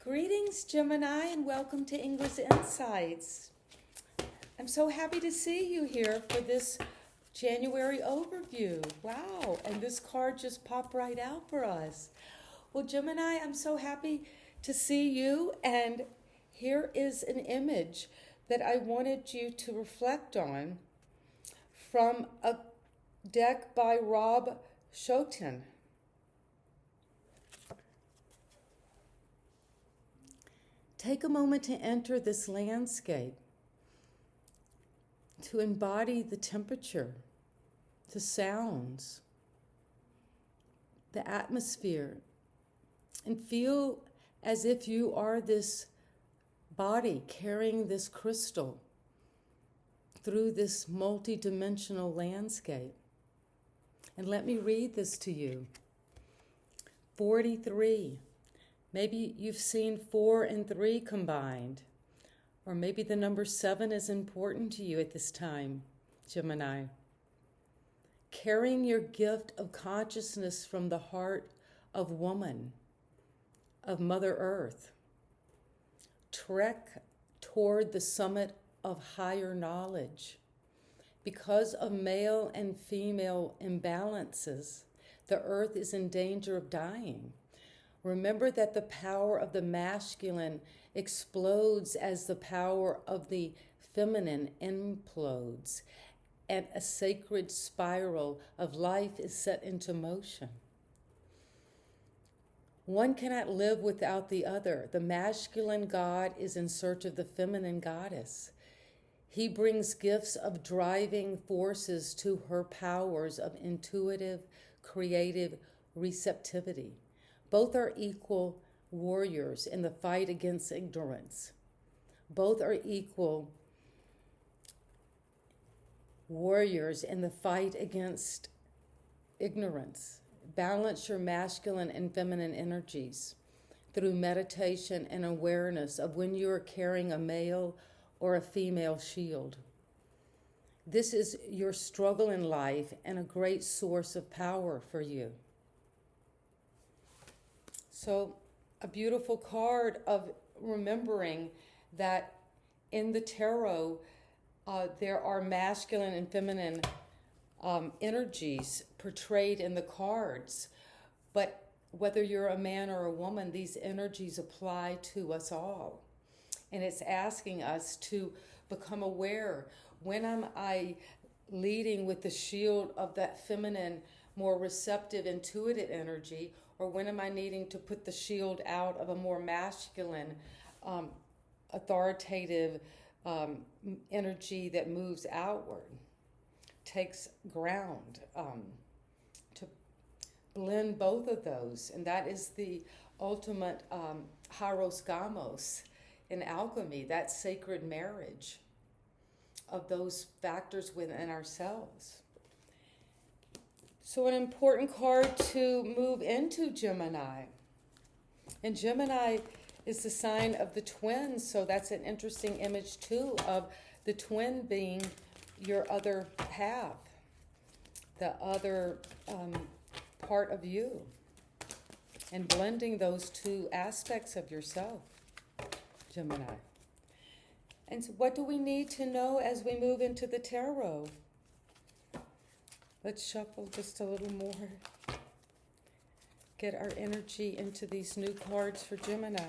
Greetings, Gemini, and welcome to English Insights. I'm so happy to see you here for this January overview. Wow, and this card just popped right out for us. Well, Gemini, I'm so happy to see you, and here is an image that I wanted you to reflect on from a deck by Rob Schoten. Take a moment to enter this landscape, to embody the temperature, the sounds, the atmosphere, and feel as if you are this body carrying this crystal through this multi-dimensional landscape. And let me read this to you. 43. Maybe you've seen 4 and 3 combined, or maybe the number 7 is important to you at this time, Gemini. Carrying your gift of consciousness from the heart of woman, of Mother Earth. Trek toward the summit of higher knowledge. Because of male and female imbalances, the Earth is in danger of dying. Remember that the power of the masculine explodes as the power of the feminine implodes, and a sacred spiral of life is set into motion. One cannot live without the other. The masculine god is in search of the feminine goddess. He brings gifts of driving forces to her powers of intuitive, creative receptivity. Both are equal warriors in the fight against ignorance. Both are equal warriors in the fight against ignorance. Balance your masculine and feminine energies through meditation and awareness of when you are carrying a male or a female shield. This is your struggle in life and a great source of power for you. So a beautiful card of remembering that in the tarot, there are masculine and feminine energies portrayed in the cards. But whether you're a man or a woman, these energies apply to us all. And it's asking us to become aware. When am I leading with the shield of that feminine, more receptive, intuitive energy? Or when am I needing to put the shield out of a more masculine, authoritative energy that moves outward, takes ground, to blend both of those? And that is the ultimate hieros gamos in alchemy, that sacred marriage of those factors within ourselves. So an important card to move into Gemini. And Gemini is the sign of the twins, so that's an interesting image too of the twin being your other half, the other part of you, and blending those two aspects of yourself, Gemini. And so what do we need to know as we move into the tarot? Let's shuffle just a little more. Get our energy into these new cards for Gemini.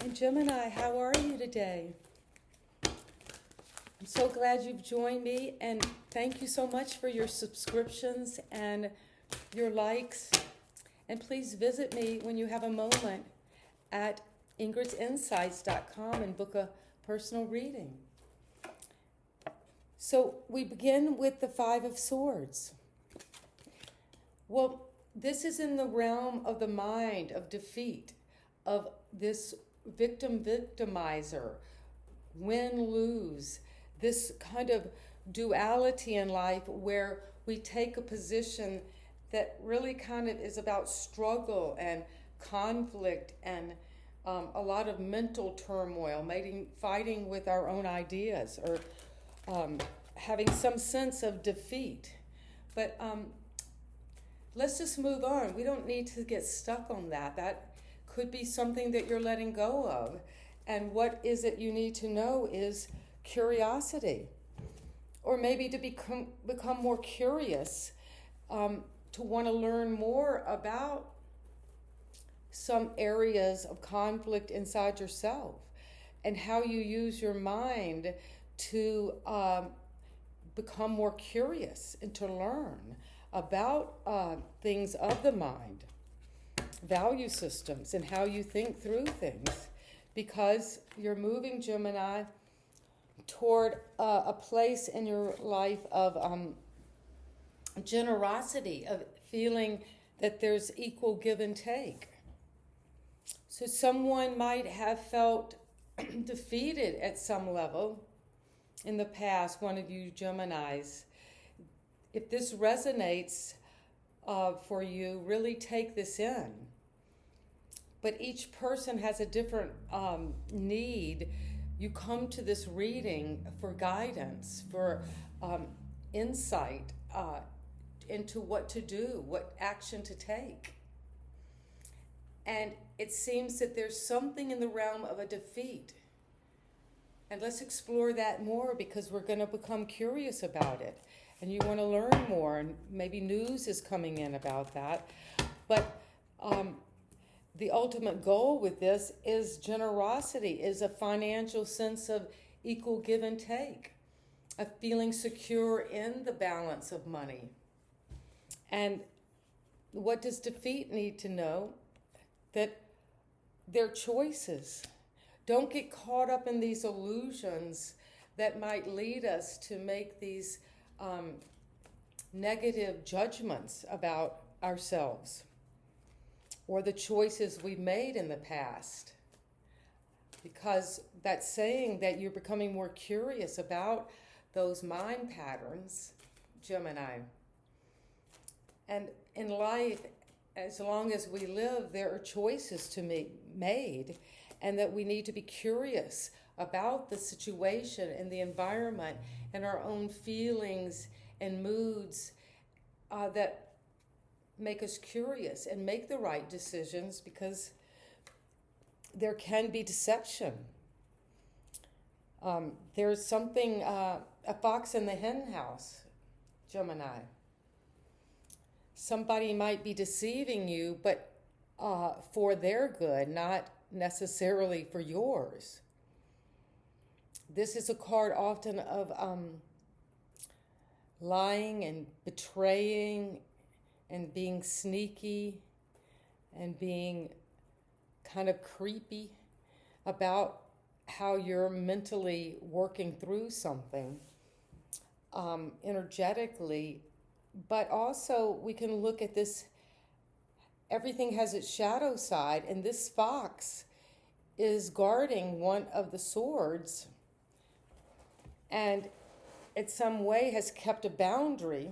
And Gemini, how are you today? I'm so glad you've joined me, and thank you so much for your subscriptions and your likes. And please visit me when you have a moment at ingridsinsights.com and book a personal reading. So we begin with the 5 of Swords. Well, this is in the realm of the mind, of defeat, of this victimizer, win-lose, this kind of duality in life where we take a position that really kind of is about struggle and conflict and a lot of mental turmoil, fighting with our own ideas, or having some sense of defeat. But let's just move on. We don't need to get stuck on that. That could be something that you're letting go of. And what is it you need to know is curiosity. Or maybe to become more curious, to want to learn more about some areas of conflict inside yourself and how you use your mind to become more curious and to learn about things of the mind, value systems, and how you think through things, because you're moving, Gemini, toward a place in your life of generosity, of feeling that there's equal give and take. So someone might have felt defeated at some level in the past, one of you Geminis. If this resonates for you, really take this in. But each person has a different need. You come to this reading for guidance, for insight into what to do, what action to take. And it seems that there's something in the realm of a defeat. And let's explore that more, because we're going to become curious about it. And you want to learn more, and maybe news is coming in about that. But the ultimate goal with this is generosity, is a financial sense of equal give and take, of feeling secure in the balance of money. And what does defeat need to know? That they're choices. Don't get caught up in these illusions that might lead us to make these negative judgments about ourselves or the choices we've made in the past. Because that's saying that you're becoming more curious about those mind patterns, Gemini. And in life, as long as we live, there are choices to be made, and that we need to be curious about the situation and the environment and our own feelings and moods that make us curious and make the right decisions, because there can be deception. There's something, a fox in the hen house, Gemini. Somebody might be deceiving you, but for their good, not necessarily for yours. This is a card often of lying and betraying and being sneaky and being kind of creepy about how you're mentally working through something energetically. But also we can look at this, everything has its shadow side, and this fox is guarding one of the swords and in some way has kept a boundary.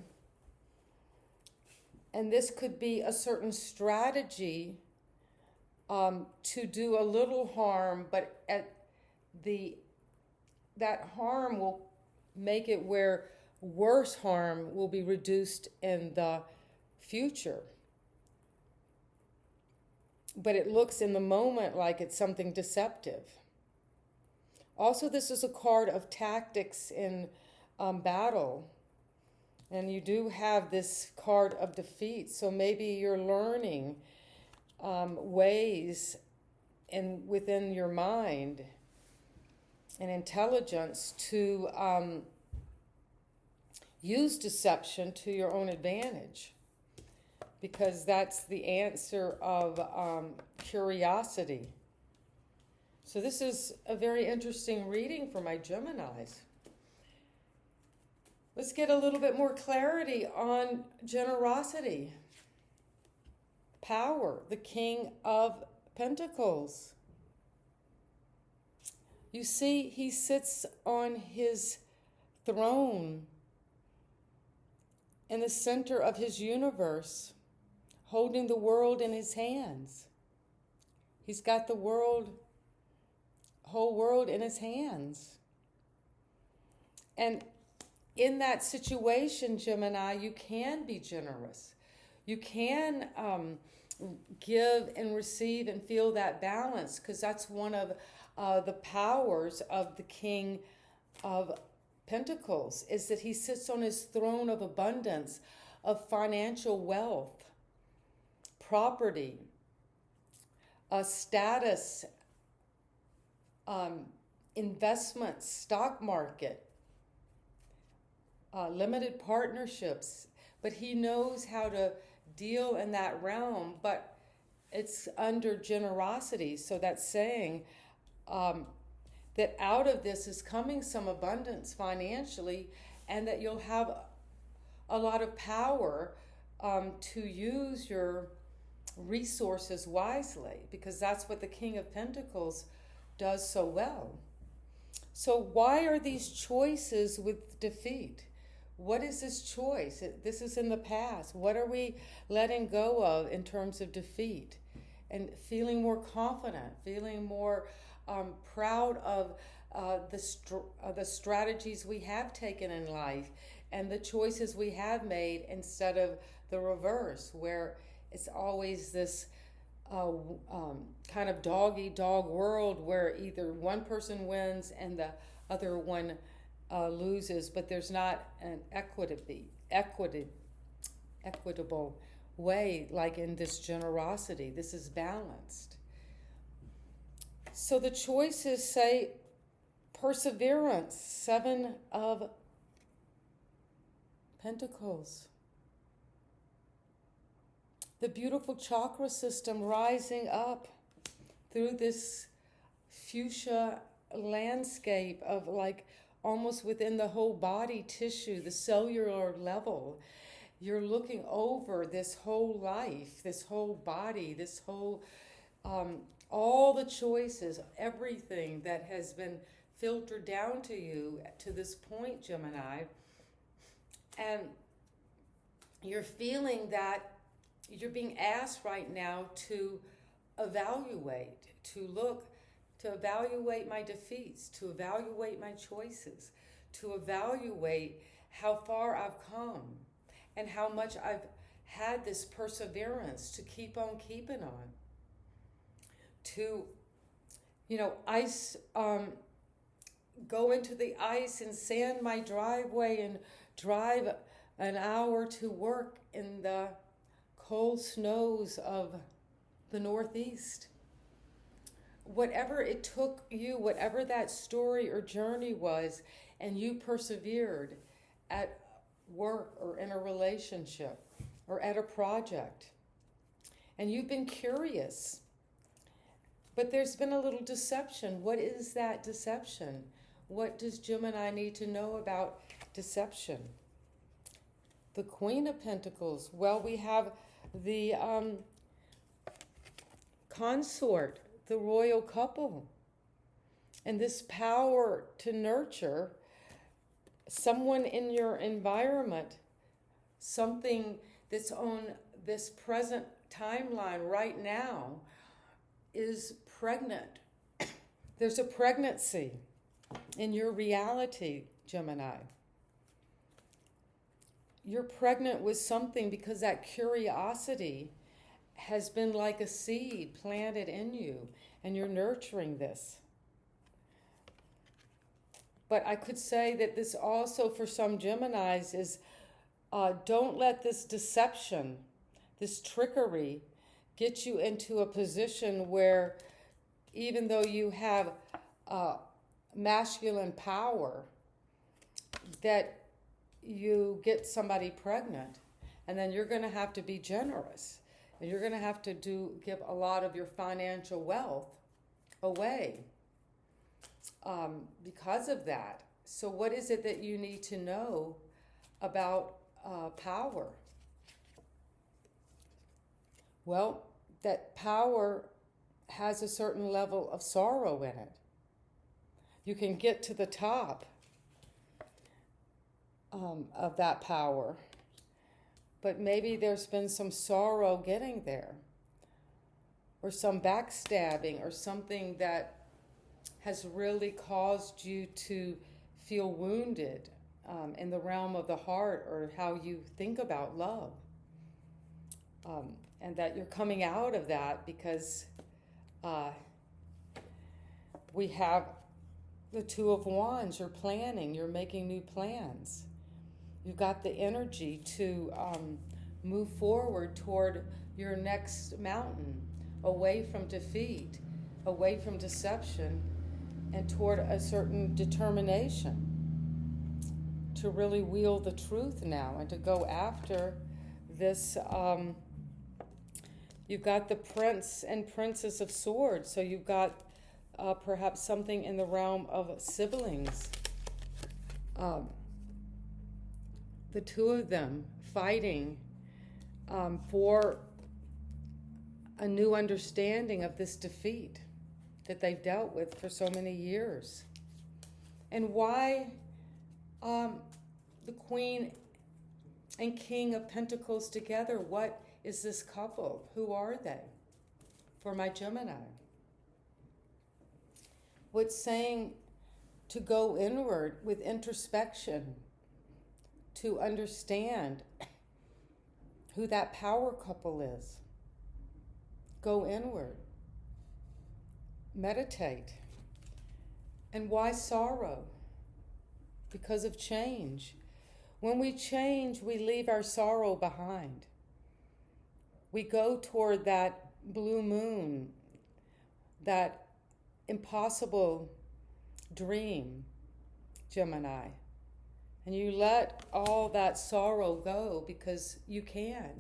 And this could be a certain strategy to do a little harm, but that harm will make it where worse harm will be reduced in the future. But it looks in the moment like it's something deceptive. Also, this is a card of tactics in battle. And you do have this card of defeat. So maybe you're learning ways within your mind and intelligence to use deception to your own advantage, because that's the answer of curiosity. So this is a very interesting reading for my Geminis. Let's get a little bit more clarity on generosity. Power, the King of Pentacles. You see, he sits on his throne in the center of his universe, holding the world in his hands. He's got the whole world in his hands. And in that situation, Gemini, you can be generous. You can give and receive and feel that balance, because that's one of the powers of the King of Pentacles, is that he sits on his throne of abundance, of financial wealth, property, status, investments, stock market, limited partnerships. But he knows how to deal in that realm, but it's under generosity. So that's saying that out of this is coming some abundance financially, and that you'll have a lot of power to use your resources wisely, because that's what the King of Pentacles does so well. So why are these choices with defeat? What is this choice? This is in the past. What are we letting go of in terms of defeat? And feeling more confident, feeling more proud of the strategies we have taken in life and the choices we have made, instead of the reverse, where it's always this kind of dog-eat-dog world where either one person wins and the other one loses, but there's not an equitable way like in this generosity. This is balanced. So the choices say perseverance, 7 of Pentacles. The beautiful chakra system rising up through this fuchsia landscape of like almost within the whole body tissue, the cellular level. You're looking over this whole life, this whole body, this whole, all the choices, everything that has been filtered down to you to this point, Gemini. And you're feeling that you're being asked right now to evaluate, to evaluate my defeats, to evaluate my choices, to evaluate how far I've come and how much I've had this perseverance to keep on keeping on. To, ice, go into the ice and sand my driveway and drive an hour to work in the cold snows of the Northeast. Whatever it took you, whatever that story or journey was, and you persevered at work or in a relationship or at a project, and you've been curious, but there's been a little deception. What is that deception? What does Gemini need to know about deception? The Queen of Pentacles. Well, we have the consort, the royal couple, and this power to nurture someone in your environment, something that's on this present timeline right now is pregnant. There's a pregnancy in your reality, Gemini. You're pregnant with something because that curiosity has been like a seed planted in you, and you're nurturing this. But I could say that this also for some Geminis is don't let this deception, this trickery, get you into a position where even though you have masculine power, that you get somebody pregnant, and then you're going to have to be generous, and you're going to have to give a lot of your financial wealth away because of that. So what is it that you need to know about power? Well, that power has a certain level of sorrow in it. You can get to the top of that power, but maybe there's been some sorrow getting there, or some backstabbing, or something that has really caused you to feel wounded in the realm of the heart, or how you think about love. and that you're coming out of that because we have the Two of Wands. You're planning, you're making new plans. You've got the energy to move forward toward your next mountain, away from defeat, away from deception, and toward a certain determination to really wield the truth now and to go after this. You've got the Prince and Princess of Swords, so you've got perhaps something in the realm of siblings. The two of them fighting for a new understanding of this defeat that they've dealt with for so many years. And why the Queen and King of Pentacles together? What is this couple? Who are they for my Gemini? What's saying to go inward with introspection, to understand who that power couple is. Go inward. Meditate. And why sorrow? Because of change. When we change, we leave our sorrow behind. We go toward that blue moon, that impossible dream, Gemini. And you let all that sorrow go because you can.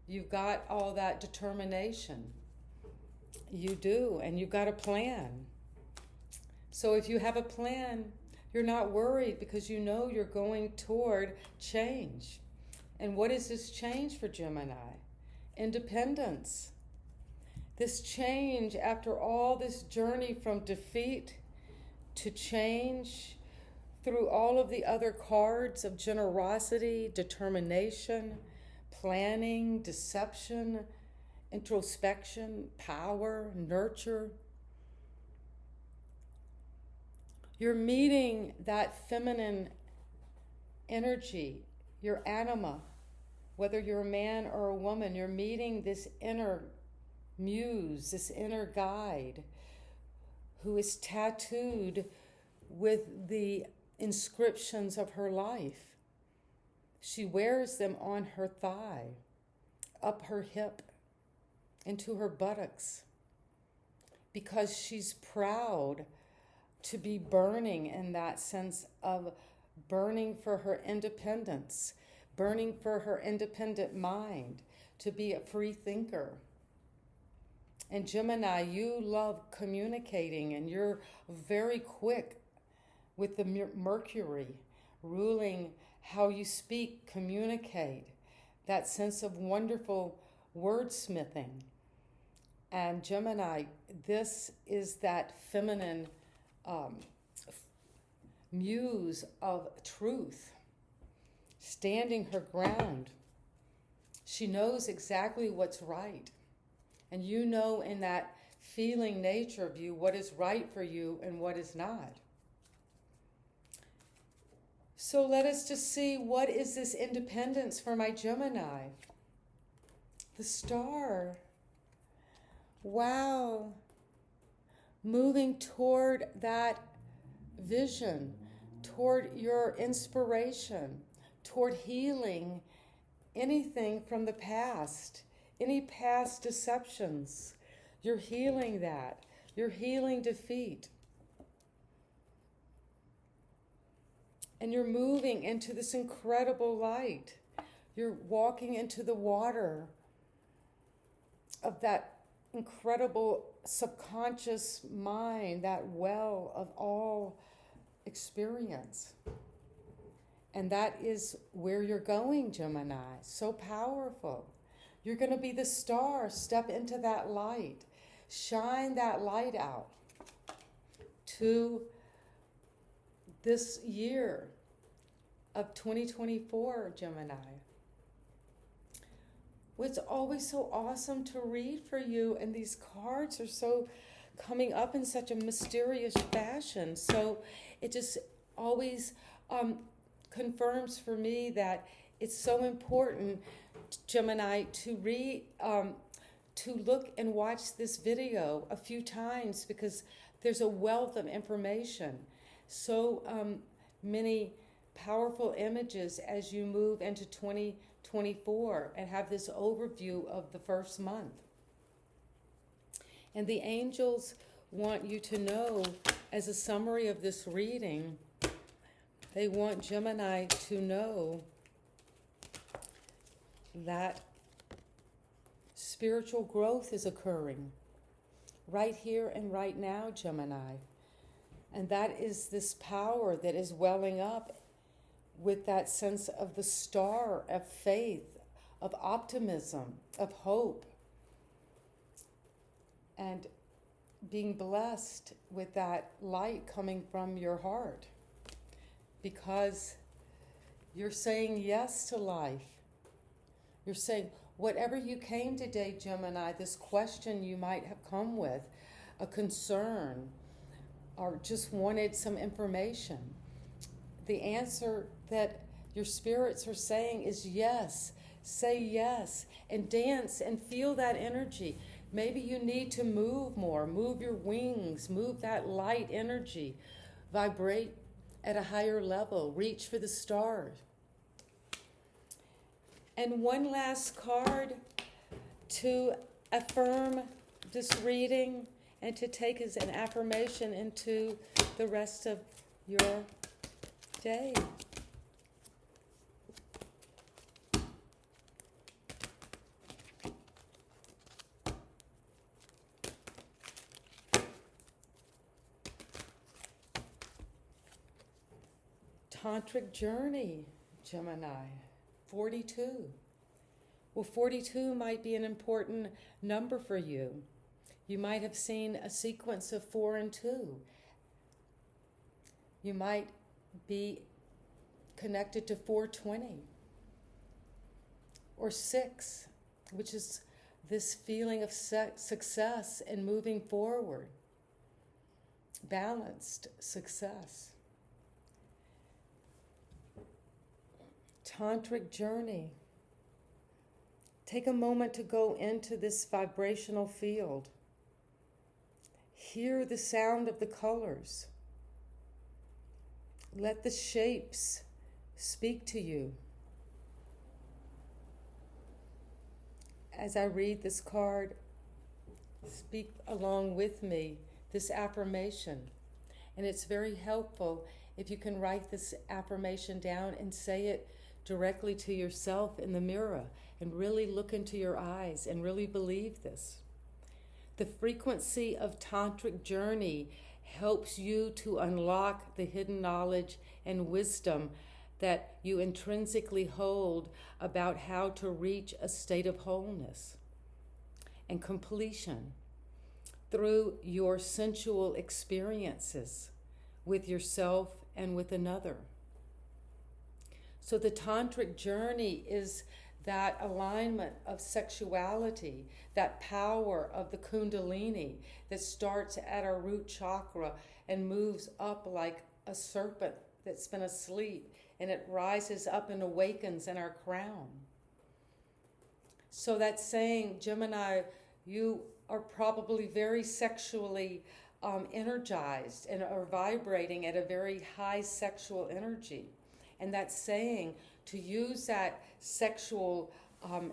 You've got all that determination. You do, and you've got a plan. So if you have a plan, you're not worried because you know you're going toward change. And what is this change for Gemini? Independence. This change after all this journey from defeat to change, through all of the other cards of generosity, determination, planning, deception, introspection, power, nurture. You're meeting that feminine energy, your anima, whether you're a man or a woman, you're meeting this inner muse, this inner guide who is tattooed with the inscriptions of her life. She wears them on her thigh, up her hip, into her buttocks, because she's proud to be burning in that sense of burning for her independence, burning for her independent mind, to be a free thinker. And Gemini, you love communicating, and you're very quick with the Mercury ruling how you speak, communicate, that sense of wonderful wordsmithing. And Gemini, this is that feminine muse of truth, standing her ground. She knows exactly what's right. And you know in that feeling nature of you what is right for you and what is not. So let us just see, what is this independence for my Gemini? The star. Wow. Moving toward that vision, toward your inspiration, toward healing anything from the past, any past deceptions. You're healing that. You're healing defeat. And you're moving into this incredible light. You're walking into the water of that incredible subconscious mind, that well of all experience. And that is where you're going, Gemini. So powerful. You're going to be the star. Step into that light. Shine that light out to this year of 2024, Gemini. It's always so awesome to read for you, and these cards are so coming up in such a mysterious fashion. So it just always confirms for me that it's so important Gemini, to look and watch this video a few times, because there's a wealth of information. So many powerful images as you move into 2024 and have this overview of the first month. And the angels want you to know, as a summary of this reading, they want Gemini to know that spiritual growth is occurring right here and right now, Gemini. And that is this power that is welling up with that sense of the star of faith, of optimism, of hope, and being blessed with that light coming from your heart, because you're saying yes to life. You're saying, whatever you came today, Gemini, this question you might have come with, a concern, or just wanted some information, the answer that your spirits are saying is yes. Say yes and dance and feel that energy. Maybe you need to move more, move your wings, move that light energy, vibrate at a higher level, reach for the stars. And one last card to affirm this reading and to take as an affirmation into the rest of your day. Tantric journey, Gemini, 42. Well, 42 might be an important number for you. You might have seen a sequence of 4 and 2. You might be connected to 420 or 6, which is this feeling of success and moving forward, balanced success. Tantric journey. Take a moment to go into this vibrational field. Hear the sound of the colors. Let the shapes speak to you. As I read this card, speak along with me this affirmation. And it's very helpful if you can write this affirmation down and say it directly to yourself in the mirror, and really look into your eyes and really believe this. The frequency of tantric journey helps you to unlock the hidden knowledge and wisdom that you intrinsically hold about how to reach a state of wholeness and completion through your sensual experiences with yourself and with another. So the tantric journey is that alignment of sexuality, that power of the kundalini that starts at our root chakra and moves up like a serpent that's been asleep, and it rises up and awakens in our crown. So that's saying, Gemini, you are probably very sexually energized and are vibrating at a very high sexual energy. And that's saying to use that sexual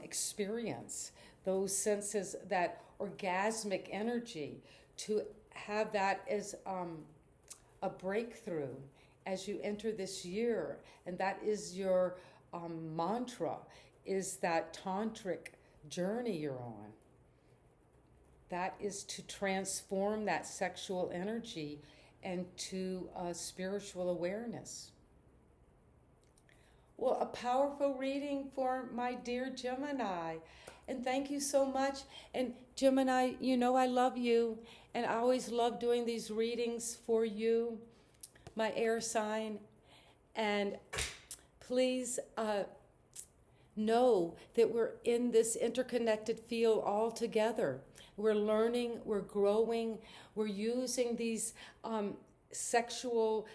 experience, those senses, that orgasmic energy, to have that as a breakthrough as you enter this year. And that is your mantra, is that tantric journey you're on. That is to transform that sexual energy into spiritual awareness. Well, a powerful reading for my dear Gemini. And thank you so much. And Gemini, you know I love you. And I always love doing these readings for you, my air sign. And please know that we're in this interconnected field all together. We're learning, we're growing, we're using these sexual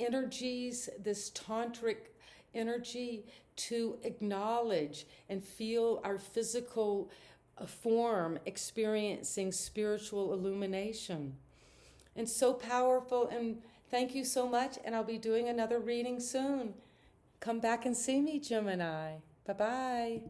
energies, this tantric energy, to acknowledge and feel our physical form experiencing spiritual illumination. And so powerful. And thank you so much. And I'll be doing another reading soon. Come back and see me, Gemini. Bye-bye.